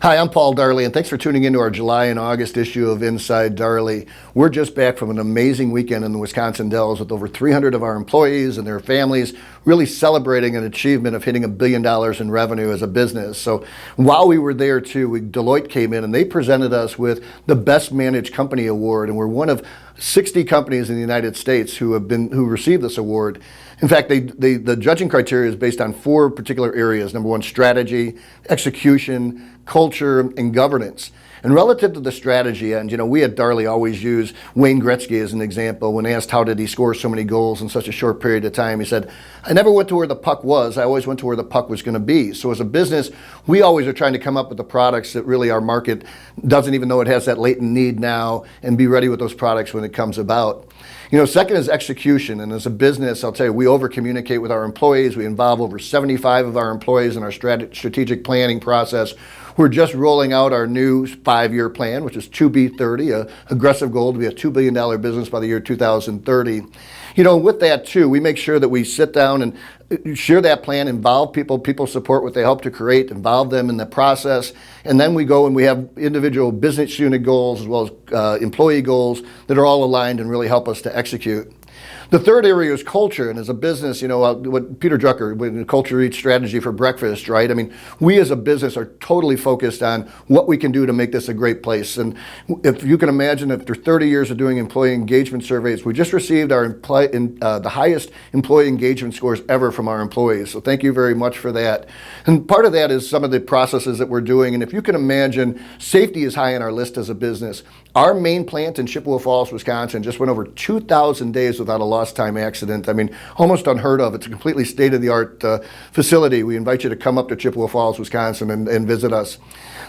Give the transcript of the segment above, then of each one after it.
Hi, I'm Paul Darley, and thanks for tuning into our July and August issue of Inside Darley. We're just back from an amazing weekend in the Wisconsin Dells with over 300 of our employees and their families really celebrating an achievement of hitting $1 billion in revenue as a business. So while we were there too, Deloitte came in and they presented us with the Best Managed Company Award, and we're one of 60 companies in the United States who received this award. In fact, the judging criteria is based on 4 particular areas. Number 1, strategy, execution, culture, and governance. And relative to the strategy end, we at Darley always use Wayne Gretzky as an example. When asked how did he score so many goals in such a short period of time, he said, I never went to where the puck was, I always went to where the puck was going to be. So as a business, we always are trying to come up with the products that really our market doesn't even know it has that latent need now, and be ready with those products when it comes about. Second is execution, and as a business, I'll tell you, we over-communicate with our employees. We involve over 75 of our employees in our strategic planning process. We're just rolling out our new 5-year plan, which is 2B30, an aggressive goal to be a $2 billion business by the year 2030. With that too, we make sure that we sit down and share that plan, involve people support what they help to create, involve them in the process, and then we go and we have individual business unit goals as well as employee goals that are all aligned and really help us to execute. The third area is culture, and as a business, what Peter Drucker, when culture eats strategy for breakfast, right? I mean, we as a business are totally focused on what we can do to make this a great place. And if you can imagine, after 30 years of doing employee engagement surveys, we just received the highest employee engagement scores ever from our employees. So thank you very much for that. And part of that is some of the processes that we're doing. And if you can imagine, safety is high on our list as a business. Our main plant in Chippewa Falls, Wisconsin, just went over 2,000 days without a lost time accident. I mean, almost unheard of. It's a completely state-of-the-art facility. We invite you to come up to Chippewa Falls, Wisconsin and visit us.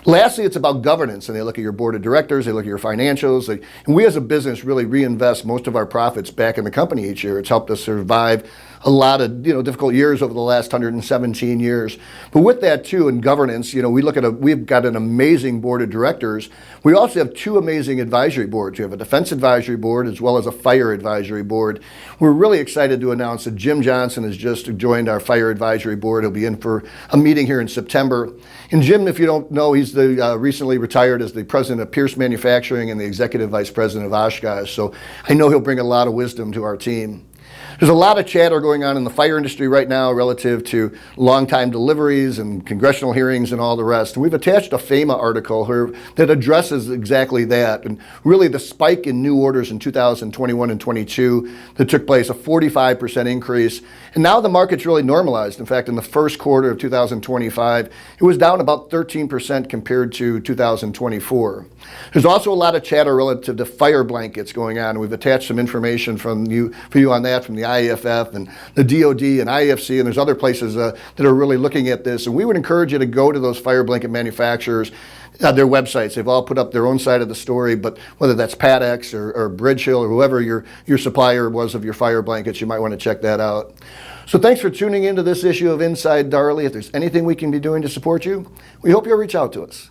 Lastly, it's about governance, and they look at your board of directors, they look at your financials, and we as a business really reinvest most of our profits back in the company each year. It's helped us survive a lot of difficult years over the last 117 years. But with that too, in governance, we've got an amazing board of directors. We also have 2 amazing advisory boards. We have a defense advisory board as well as a fire advisory board. We're really excited to announce that Jim Johnson has just joined our fire advisory board. He'll be in for a meeting here in September. And Jim, if you don't know, he's recently retired as the president of Pierce Manufacturing and the executive vice president of Oshkosh. So I know he'll bring a lot of wisdom to our team. There's a lot of chatter going on in the fire industry right now relative to long time deliveries and congressional hearings and all the rest. And we've attached a FEMA article here that addresses exactly that, and really the spike in new orders in 2021 and 22 that took place, a 45% increase. And now the market's really normalized. In fact, in the first quarter of 2025, it was down about 13% compared to 2024. There's also a lot of chatter relative to fire blankets going on. We've attached some information for you on that from the IAFF and the DOD and IFC, and there's other places that are really looking at this. And we would encourage you to go to those fire blanket manufacturers, their websites. They've all put up their own side of the story, but whether that's Padex or Bridge Hill or whoever your supplier was of your fire blankets, you might want to check that out. So thanks for tuning into this issue of Inside Darley. If there's anything we can be doing to support you, we hope you'll reach out to us.